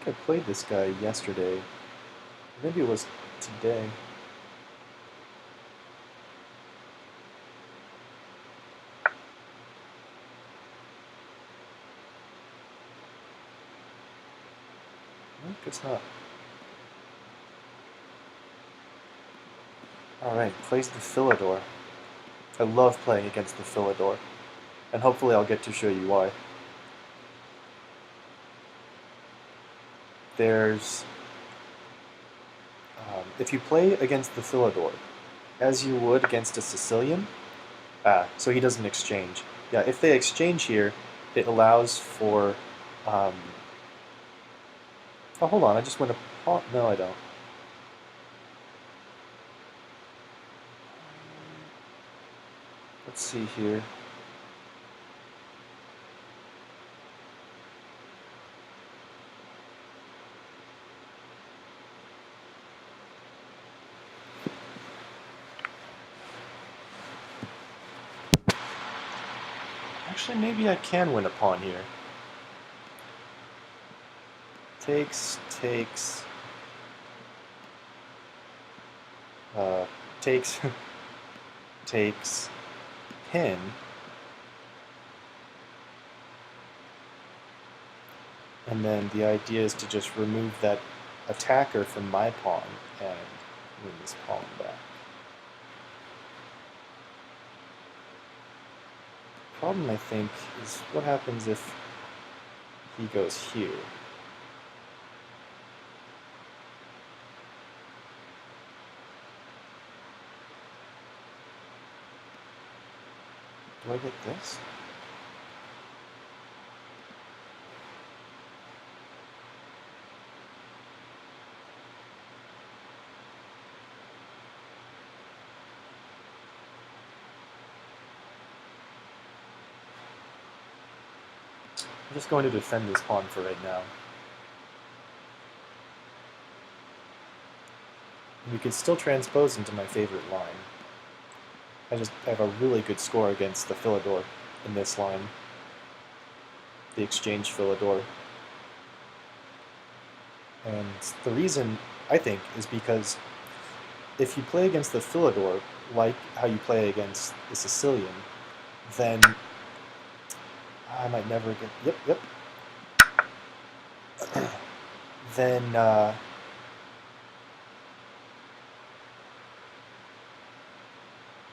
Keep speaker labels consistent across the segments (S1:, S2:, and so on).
S1: I played this guy yesterday. Maybe it was today. I think it's not. Alright, plays the Philidor. I love playing against the Philidor, and hopefully I'll get to show you why. There's... if you play against the Philidor, as you would against a Sicilian, so he doesn't exchange. Yeah, if they exchange here, it allows for... oh, hold on, I just went a pawn. No, I don't. Let's see here. Actually, maybe I can win a pawn here. Takes, takes, takes, takes, pin, and then the idea is to just remove that attacker from my pawn and win this pawn back. Problem, I think, is what happens if he goes here. Do I get this? I'm just going to defend this pawn for right now. You can still transpose into my favorite line. I have a really good score against the Philidor in this line. The exchange Philidor. And the reason, I think, is because if you play against the Philidor, like how you play against the Sicilian, then I might never get... Yep. Then,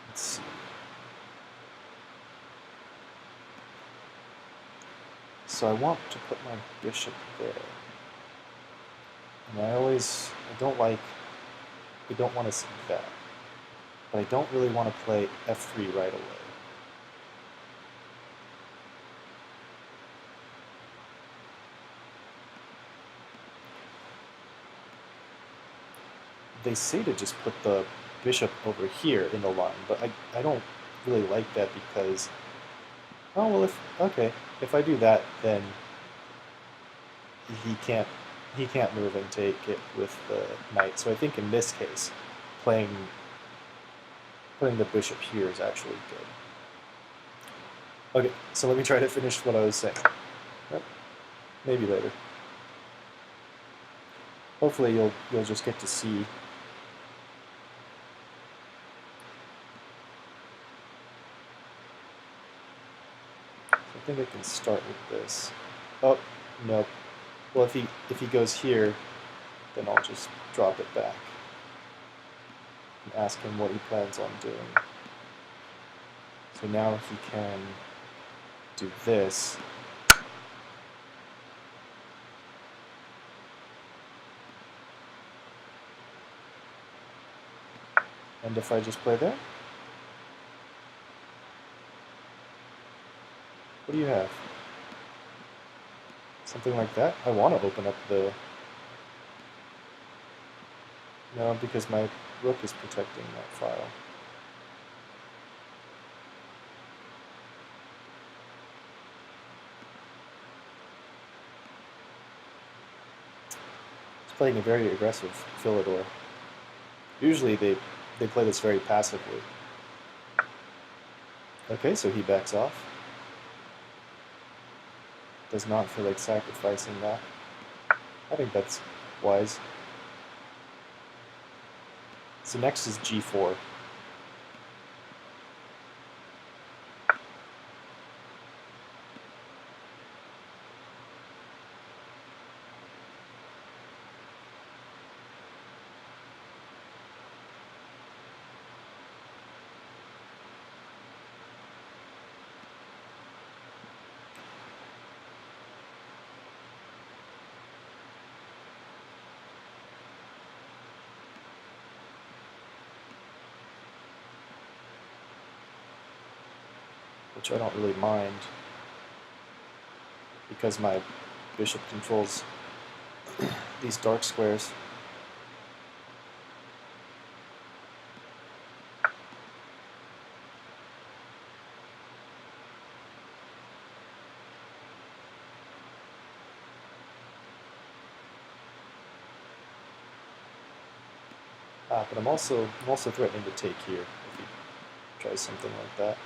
S1: let's see. So I want to put my bishop there. And I don't want to see that. But I don't really want to play f3 right away. They say to just put the bishop over here in the line, but I don't really like that because, oh well, if I do that, then he can't move and take it with the knight. So I think in this case, putting the bishop here is actually good. Okay, so let me try to finish what I was saying. Yep. Maybe later. Hopefully you'll just get to see. I think I can start with this. Oh, nope. Well, if he goes here, then I'll just drop it back and ask him what he plans on doing. So now he can do this. And if I just play there? What do you have? Something like that? I want to open up the... No, because my rook is protecting that file. He's playing a very aggressive Philidor. Usually they play this very passively. Okay, so he backs off. Does not feel like sacrificing that. I think that's wise. So next is g4. Which I don't really mind, because my bishop controls these dark squares. But I'm also threatening to take here if he tries something like that.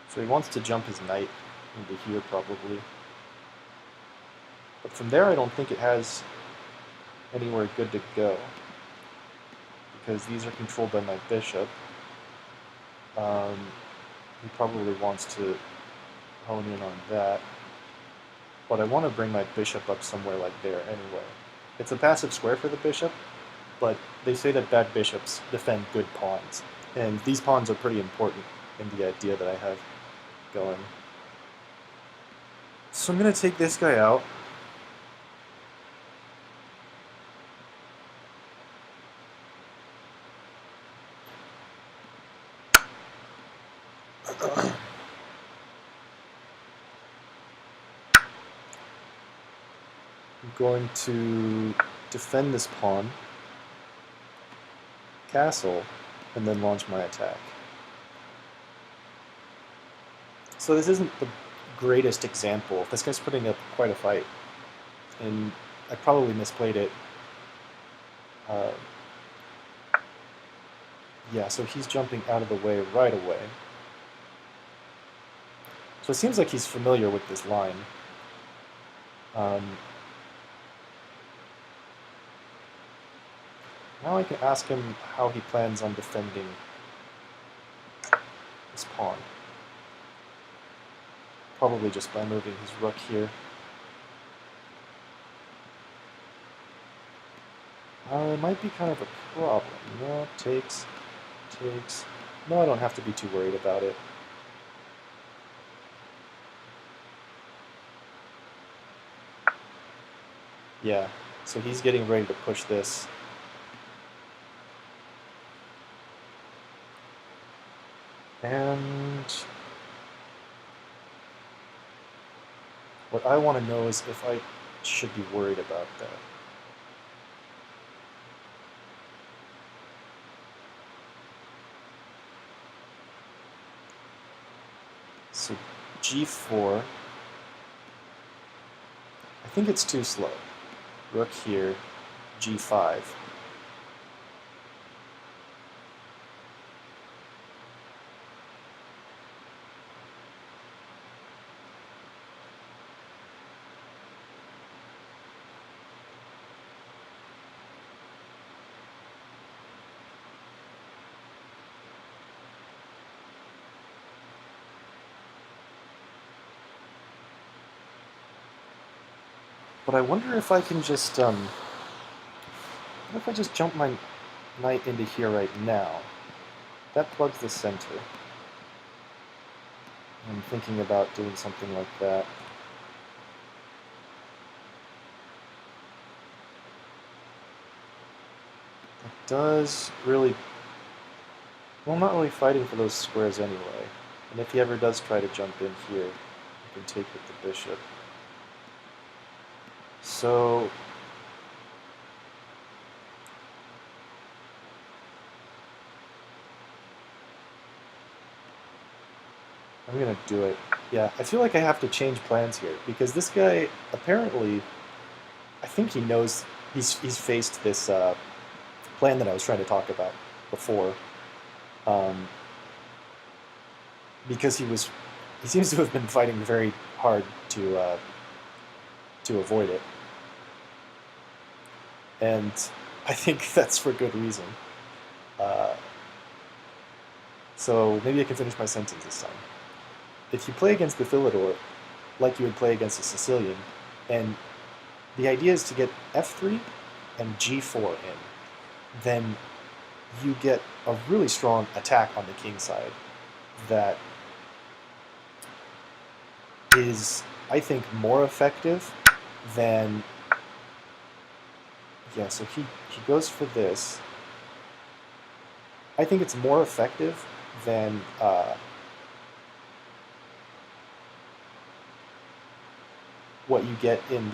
S1: So he wants to jump his knight into here probably. But from there I don't think it has anywhere good to go, because these are controlled by my bishop. He probably wants to hone in on that. But I want to bring my bishop up somewhere like there anyway. It's a passive square for the bishop, but they say that bad bishops defend good pawns. And these pawns are pretty important in the idea that I have going. So I'm going to take this guy out. I'm going to defend this pawn, castle, and then launch my attack. So this isn't the greatest example. This guy's putting up quite a fight, and I probably misplayed it. Yeah, so he's jumping out of the way right away. So it seems like he's familiar with this line. Now I can ask him how he plans on defending this pawn. Probably just by moving his rook here. It might be kind of a problem. No, takes. No, I don't have to be too worried about it. Yeah, so he's getting ready to push this. And what I want to know is if I should be worried about that. So g4, I think it's too slow. Rook here, g5. But I wonder if I can just, what if I just jump my knight into here right now? That plugs the center. I'm thinking about doing something like that. That does really Well, I'm not really fighting for those squares anyway. And if he ever does try to jump in here, I can take with the bishop. So I'm gonna do it. Yeah, I feel like I have to change plans here because this guy apparently, I think he knows he's faced this plan that I was trying to talk about before, um, because he seems to have been fighting very hard to avoid it, and I think that's for good reason. Uh, so maybe I can finish my sentence this time. If you play against the Philidor, like you would play against a Sicilian, and the idea is to get f3 and g4 in, then you get a really strong attack on the king side that is, I think, more effective than... Yeah, so he goes for this. I think it's more effective than what you get in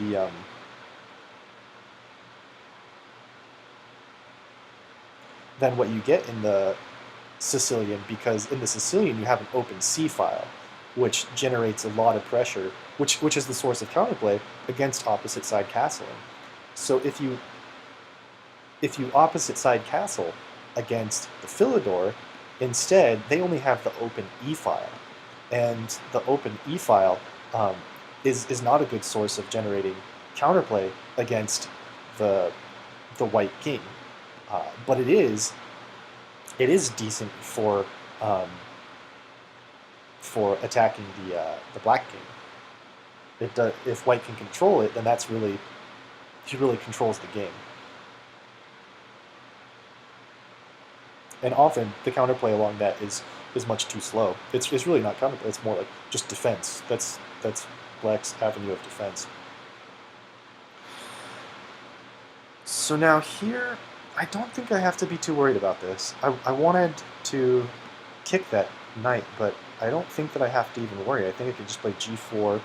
S1: the Sicilian, because in the Sicilian you have an open C file, which generates a lot of pressure, which is the source of counterplay against opposite side castling. So if you opposite side castle against the Philidor, instead they only have the open E file, and the open E file is not a good source of generating counterplay against the white king, but it is decent for attacking the black king. If white can control it, then he really controls the game. And often the counterplay along that is much too slow. It's really not counterplay. It's more like just defense. That's black's avenue of defense. So now here, I don't think I have to be too worried about this. I wanted to kick that knight, but I don't think that I have to even worry. I think I could just play g4,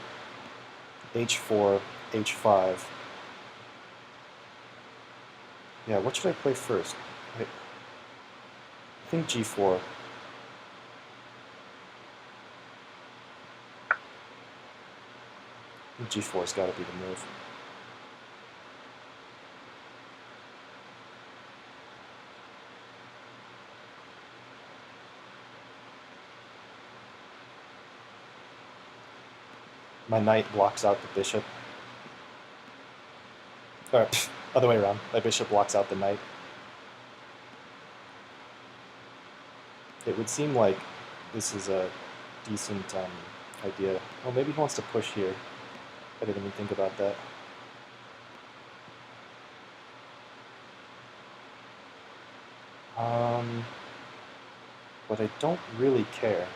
S1: h4, h5. Yeah, what should I play first? I think g4. G4's got to be the move. My knight blocks out the bishop. Or, other way around. My bishop blocks out the knight. It would seem like this is a decent idea. Oh, maybe he wants to push here. I didn't even think about that. But I don't really care.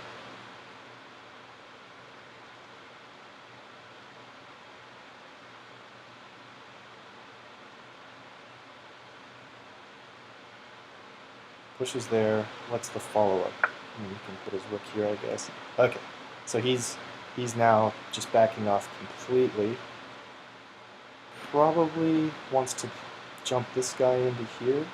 S1: Pushes there. What's the follow-up? He can put his rook here, I guess. Okay, so he's now just backing off completely. Probably wants to jump this guy into here.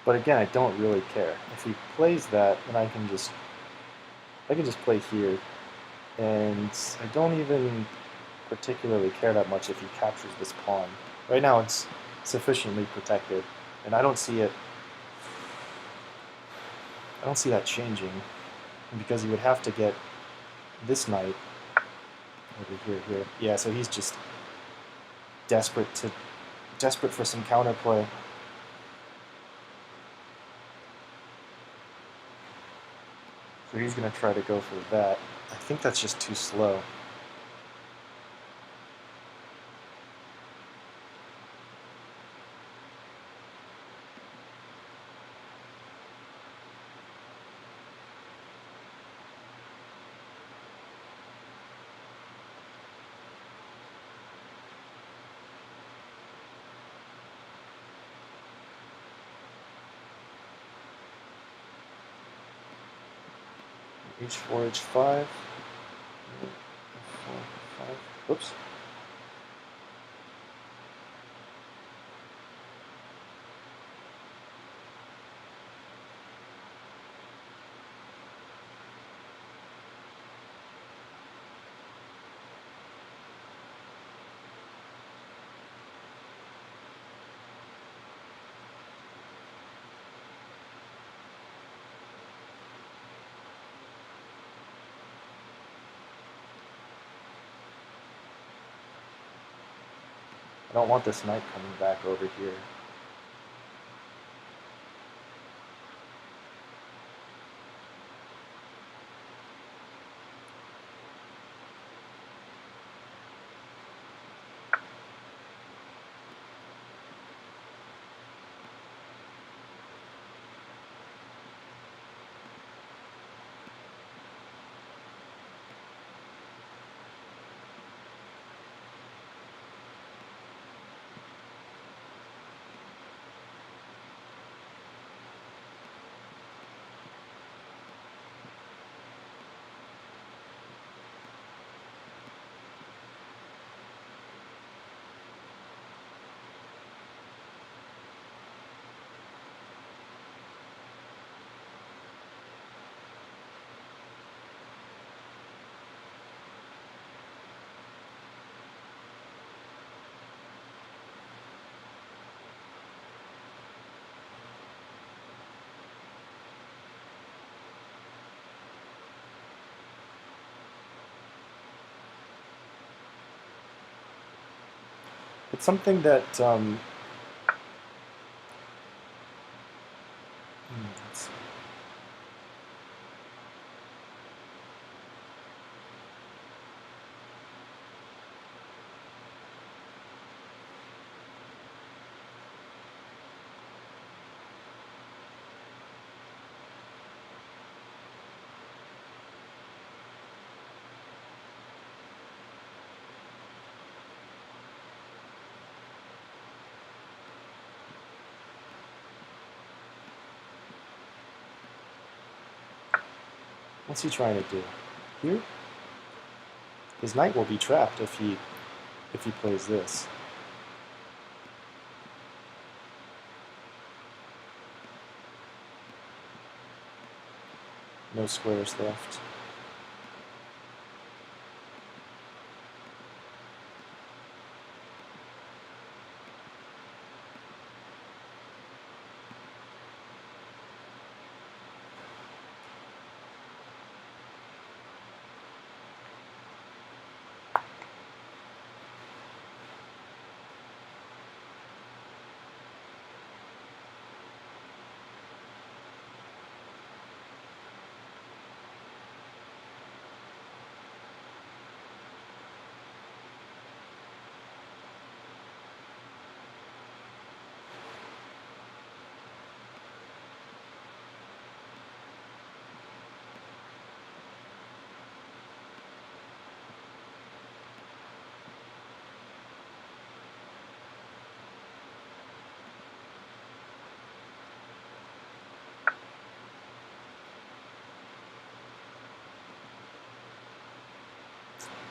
S1: But again, I don't really care. If he plays that, then I can just play here, and I don't even particularly care that much if he captures this pawn. Right now it's sufficiently protected, and I don't see that changing, because he would have to get this knight over here. Yeah, so he's just desperate for some counterplay. So he's going to try to go for that. I think that's just too slow. H4, H5. F4, F5. Oops. I don't want this knight coming back over here. It's something that let's see. What's he trying to do? Here? His knight will be trapped if he plays this. No squares left.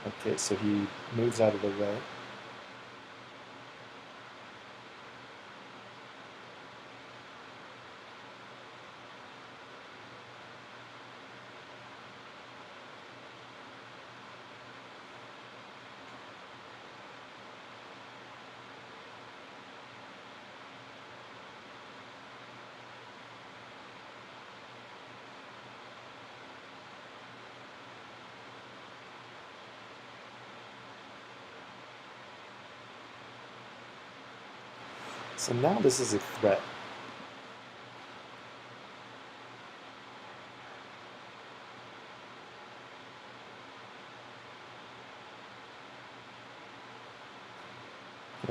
S1: Okay, so he moves out of the way. So now this is a threat.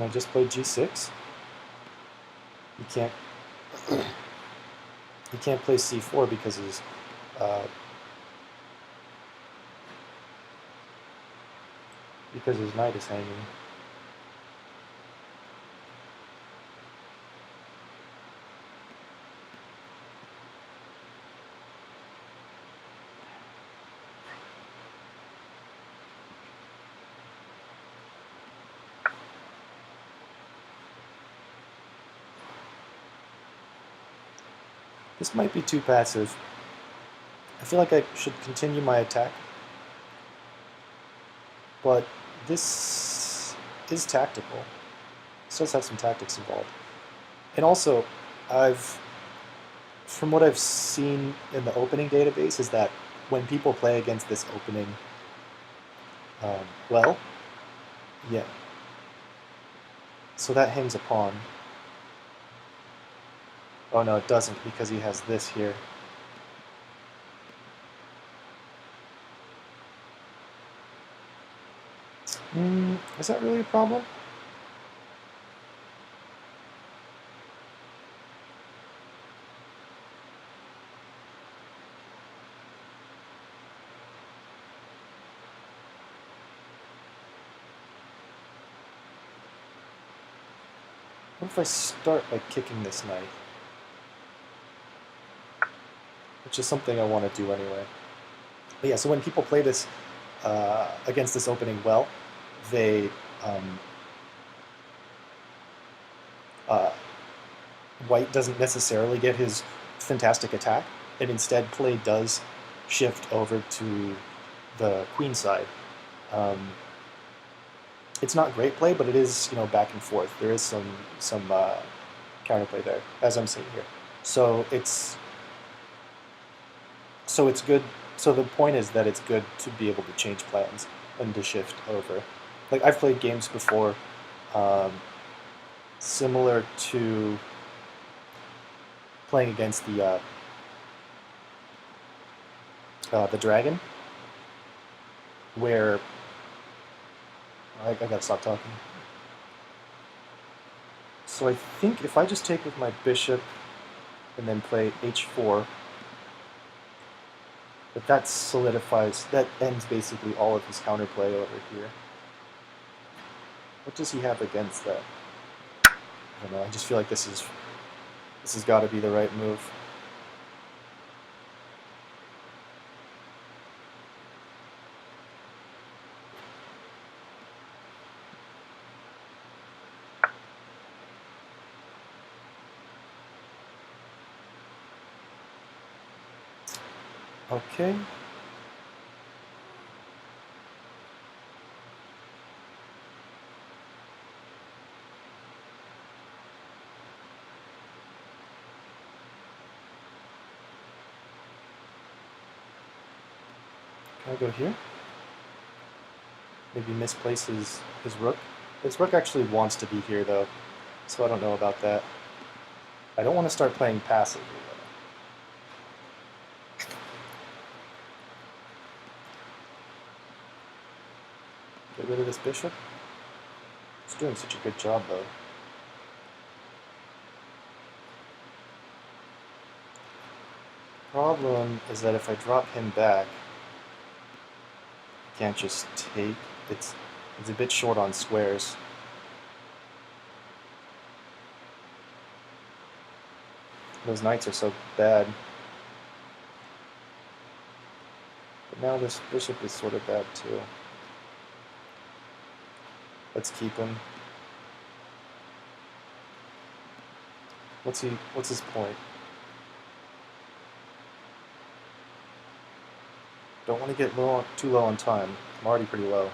S1: I just played g6. You can't play c4 because his knight is hanging. This might be too passive. I feel like I should continue my attack. But this is tactical. This does have some tactics involved. And also, from what I've seen in the opening database, is that when people play against this opening, well, yeah. So that hangs a pawn. Oh no, it doesn't, because he has this here. Is that really a problem? What if I start by kicking this knight? Which is something I want to do anyway. But yeah, so when people play this against this opening well, they white doesn't necessarily get his fantastic attack, and instead play does shift over to the queen side. It's not great play, but it is, you know, back and forth. There is some counterplay there, as I'm seeing here. So it's good. So the point is that it's good to be able to change plans and to shift over. Like, I've played games before, similar to playing against the dragon, where I gotta stop talking. So I think if I just take with my bishop and then play h4, that solidifies, that ends basically all of his counterplay over here. What does he have against that? I don't know, I just feel like this has got to be the right move. Okay. Can I go here? Maybe misplace his rook? His rook actually wants to be here, though, so I don't know about that. I don't want to start playing passively, though. Get rid of this bishop? It's doing such a good job, though. Problem is that if I drop him back, I can't just take. It's a bit short on squares. Those knights are so bad. But now this bishop is sort of bad too. Let's keep him. What's his point? Don't want to get too low on time. I'm already pretty low.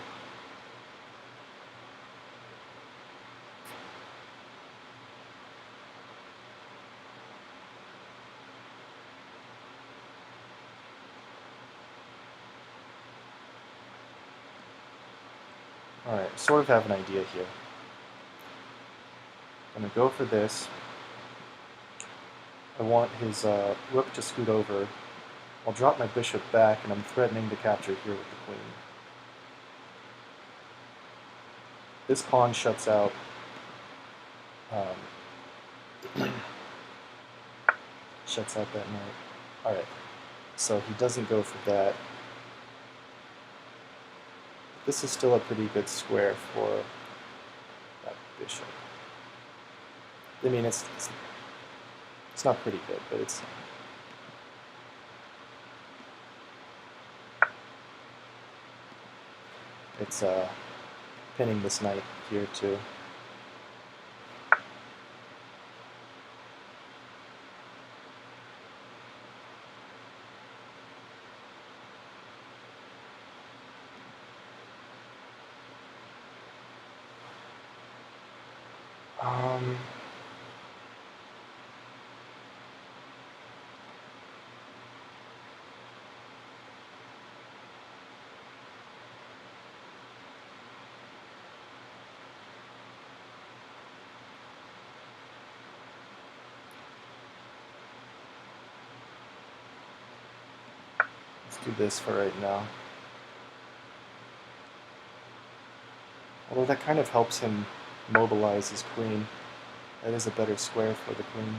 S1: Alright, sort of have an idea here. I'm going to go for this. I want his rook to scoot over. I'll drop my bishop back, and I'm threatening to capture here with the queen. This pawn shuts out Shuts out that knight. Alright, so he doesn't go for that. This is still a pretty good square for that bishop. I mean, it's not pretty good, but it's pinning this knight here too. Let's do this for right now. Although that kind of helps him mobilize his queen. That is a better square for the queen.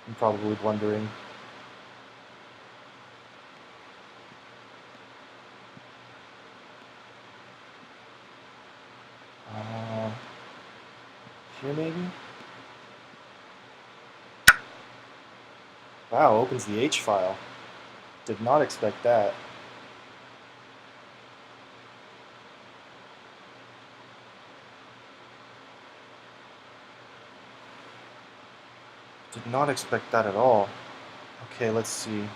S1: I'm probably blundering. Here maybe? Wow, opens the H file. Did not expect that. Did not expect that at all. Okay, let's see.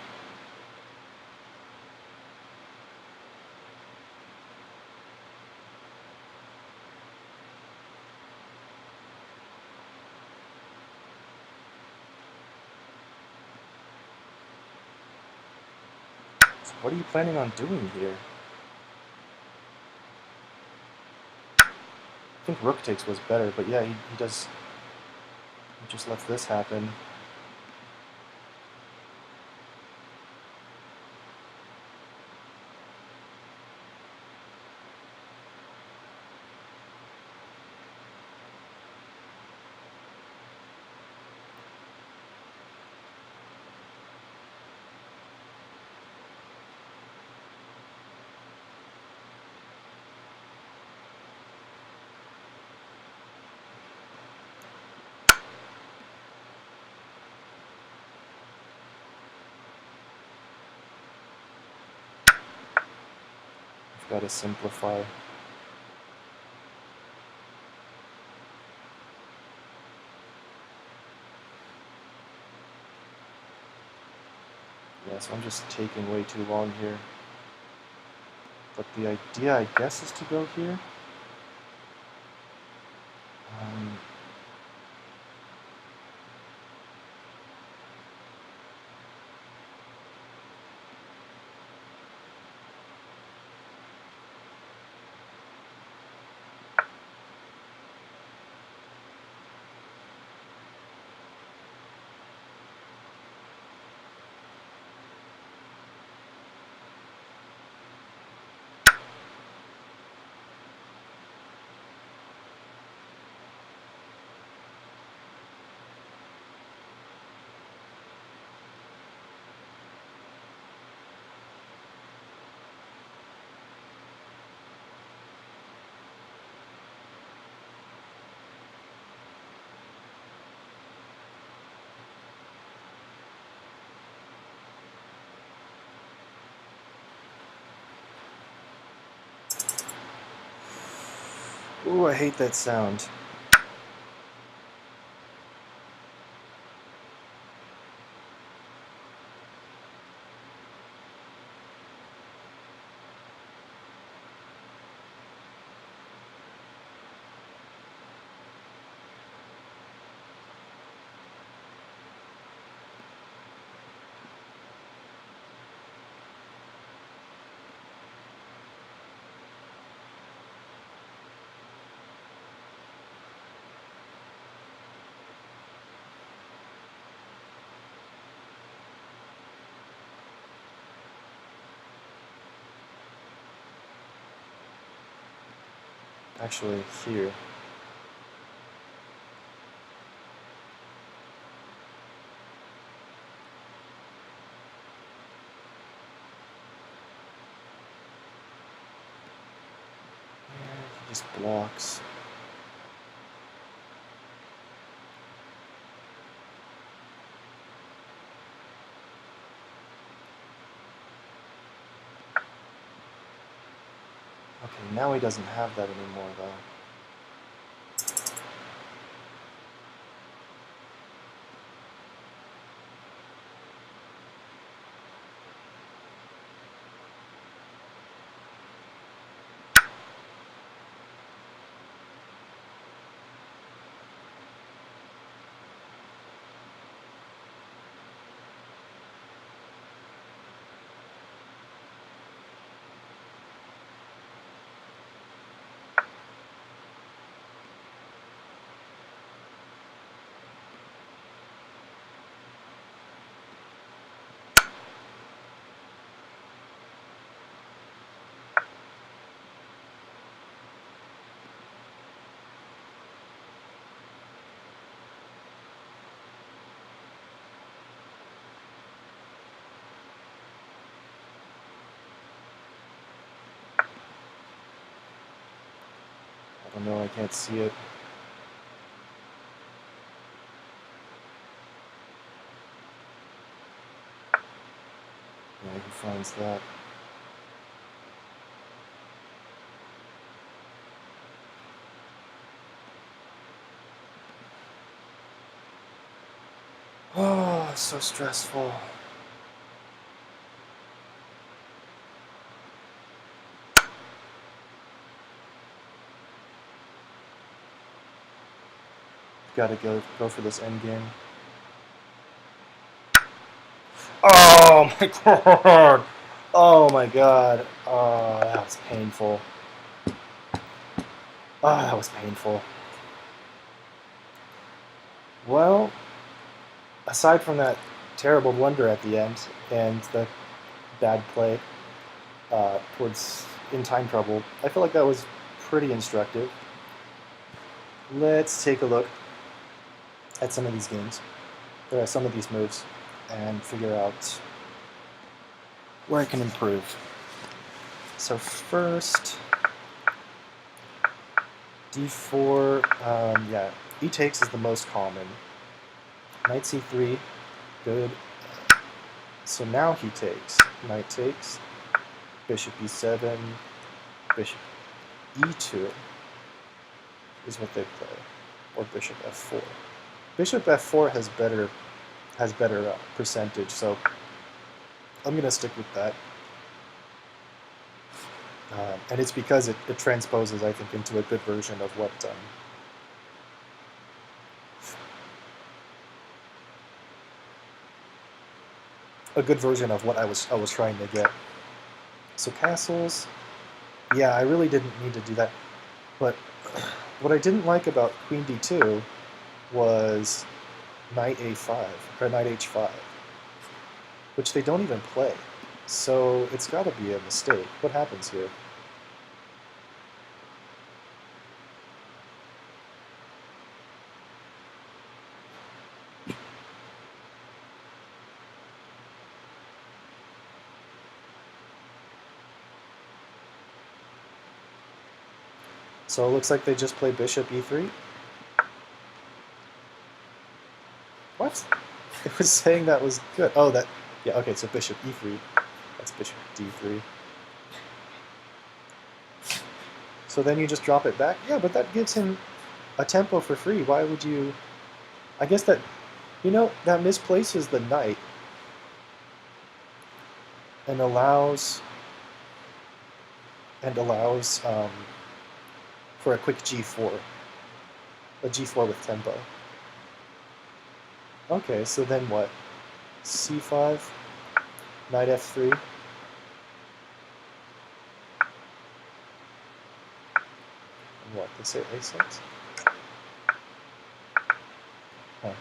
S1: So what are you planning on doing here? I think rook takes was better, but yeah, he does. He just lets this happen. I've got to simplify. Yeah, so I'm just taking way too long here. But the idea, I guess, is to go here. Ooh, I hate that sound. Actually, here. He just blocks. Okay, now he doesn't have that anymore, though. I don't know, I can't see it. Yeah, he finds that. Oh, so stressful. Gotta go for this end game. Oh my god! Oh my god! Oh, that was painful. Oh, that was painful. Well, aside from that terrible blunder at the end and the bad play towards in time trouble, I feel like that was pretty instructive. Let's take a look at some of these games, or some of these moves, and figure out where I can improve. So first, d4, yeah, e takes is the most common. Knight c3, good. So now he takes. Knight takes, bishop e7, bishop e2 is what they play, or bishop f4. Bishop f4 has better percentage, so I'm going to stick with that. And it's because it transposes, I think, into a good version of what I was trying to get. So castles, yeah, I really didn't need to do that. But what I didn't like about queen d2 was knight a5 or knight h5, which they don't even play. So it's got to be a mistake. What happens here? So it looks like they just play bishop e3. What? It was saying that was good. Oh, that, yeah, okay, so bishop e3. That's bishop d3. So then you just drop it back? Yeah, but that gives him a tempo for free. Why would you... I guess that, that misplaces the knight and allows for a quick g4. A g4 with tempo. Okay, so then what? c5, knight f3. And what? They say a6? Oh.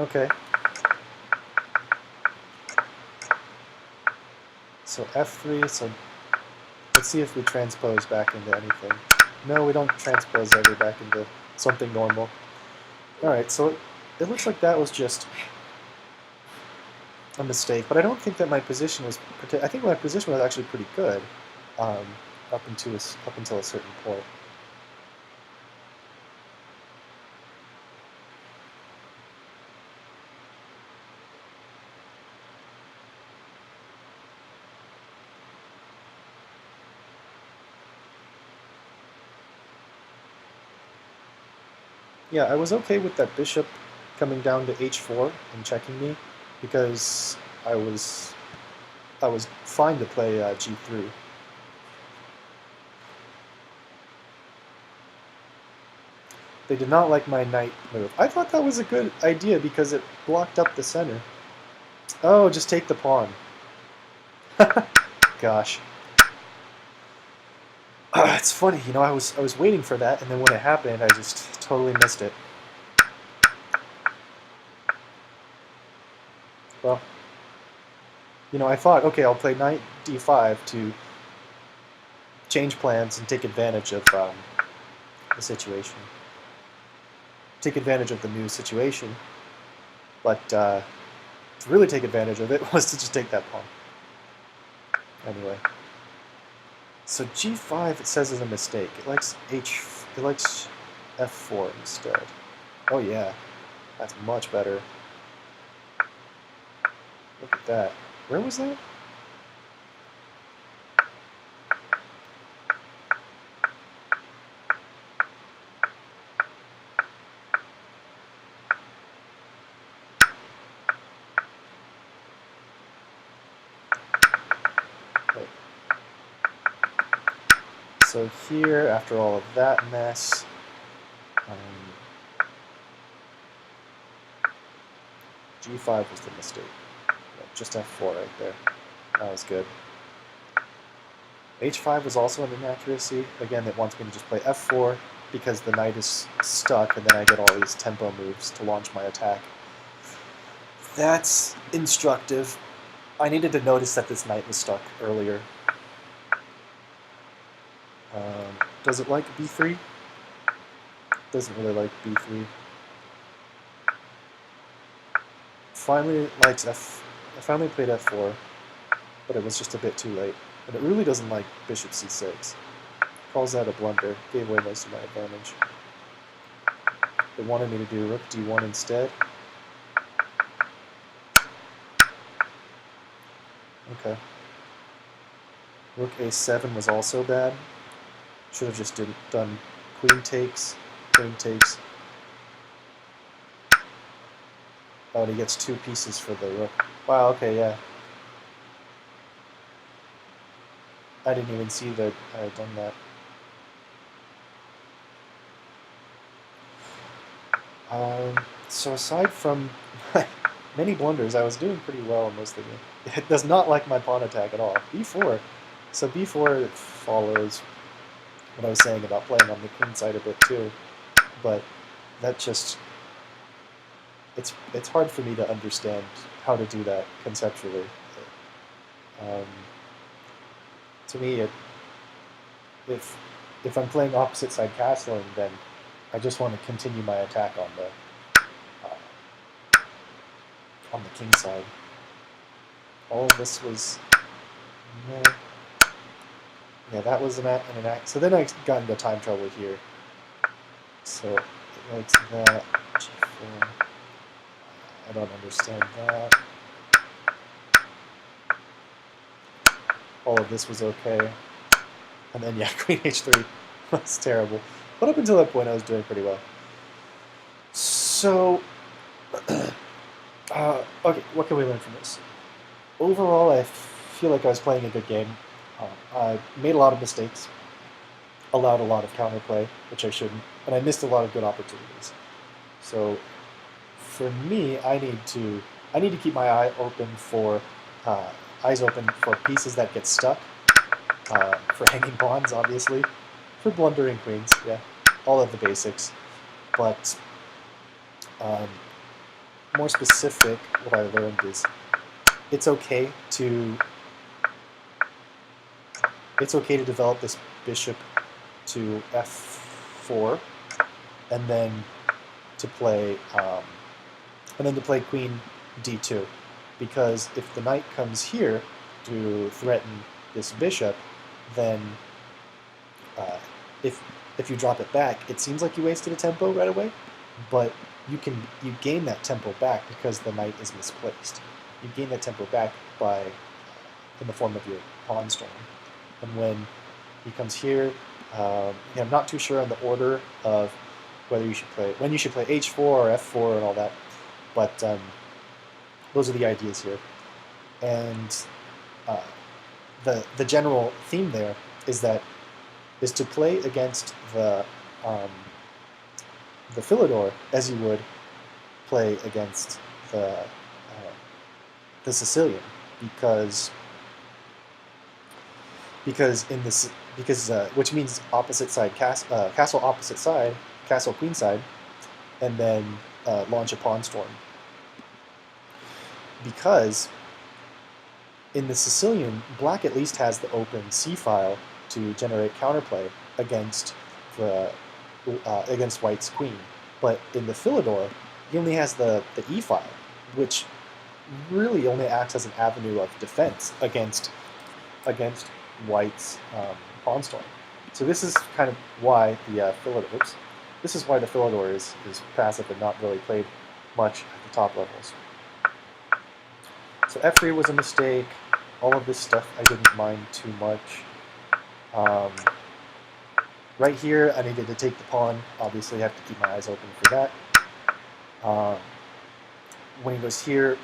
S1: Okay. So f3, so Let's see if we transpose back into anything. No, we don't transpose ever back into something normal. Alright, so it looks like that was just a mistake, but I don't think that my position was... I think my position was actually pretty good up until a certain point. Yeah, I was okay with that bishop coming down to h4 and checking me, because I was fine to play g3. They did not like my knight move. I thought that was a good idea because it blocked up the center. Oh, just take the pawn. Gosh. It's funny, you know, I was waiting for that, and then when it happened, I just totally missed it. Well, you know, I thought, okay, I'll play knight d5 to change plans and take advantage of the situation. Take advantage of the new situation. But to really take advantage of it was to just take that pawn. Anyway. So g5, it says, is a mistake. It likes f4 instead. Oh yeah, that's much better. Look at that. Where was that? Wait. So here, after all of that mess, g5 was the mistake. Yeah, just f4 right there. That was good. h5 was also an inaccuracy. Again, it wants me to just play f4 because the knight is stuck, and then I get all these tempo moves to launch my attack. That's instructive. I needed to notice that this knight was stuck earlier. Does it like b3? Doesn't really like b3. Finally, it likes I finally played f4, but it was just a bit too late. And it really doesn't like bishop c6. Calls that a blunder. Gave away most of my advantage. It wanted me to do rook d1 instead. Okay. Rook a7 was also bad. Should have just done queen takes, queen takes. Oh, and he gets 2 pieces for the rook. Wow, okay, yeah. I didn't even see that I had done that. So aside from many blunders, I was doing pretty well in most of the game. It does not like my pawn attack at all. b4. So b4 follows what I was saying about playing on the queen side a bit too. But that just... It's hard for me to understand how to do that conceptually. To me, if I'm playing opposite side castling, then I just want to continue my attack on the king side. All of this was... Yeah, that was an act. So then I got into time trouble here. So it likes that. G4. I don't understand that. All of this was okay. And then, yeah, queen h3. That's terrible. But up until that point, I was doing pretty well. So, okay, what can we learn from this? Overall, I feel like I was playing a good game. I made a lot of mistakes, allowed a lot of counterplay, which I shouldn't, and I missed a lot of good opportunities. So, for me, I need to keep my eyes open for pieces that get stuck, for hanging pawns, obviously, for blundering queens, yeah, all of the basics. But more specific, what I learned is it's okay to it's okay to develop this bishop to f4, and then to play queen d2, because if the knight comes here to threaten this bishop, then if you drop it back, it seems like you wasted a tempo right away, but you gain that tempo back because the knight is misplaced. You gain that tempo back by in the form of your pawn storm. And when he comes here, I'm not too sure on the order of when you should play h4 or f4 and all that, but those are the ideas here. And the general theme there is to play against the Philidor as you would play against the Sicilian, because which means opposite side castle opposite side, castle queen side, and then launch a pawn storm. Because in the Sicilian, black at least has the open c file to generate counterplay against against white's queen, but in the Philidor, he only has the e file, which really only acts as an avenue of defense against white's pawn storm. So this is kind of why the Philidor. This is why the Philidor is passive and not really played much at the top levels. So f3 was a mistake. All of this stuff I didn't mind too much. Right here, I needed to take the pawn. Obviously, I have to keep my eyes open for that. When he goes here,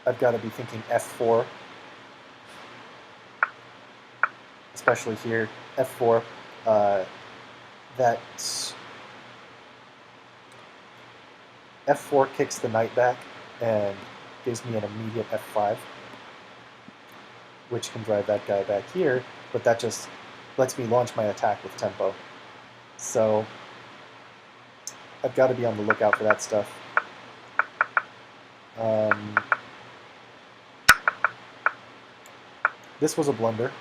S1: I've got to be thinking f4, especially here, f4. That f4 kicks the knight back and gives me an immediate f5, which can drive that guy back here, but that just lets me launch my attack with tempo. So I've got to be on the lookout for that stuff. This was a blunder.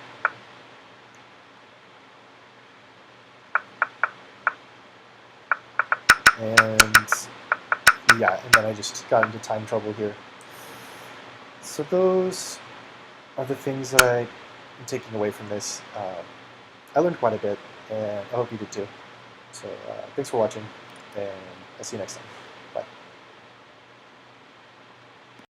S1: And yeah, and then I just got into time trouble here. So those are the things that I'm taking away from this. I learned quite a bit, and I hope you did too. So thanks for watching, and I'll see you next time.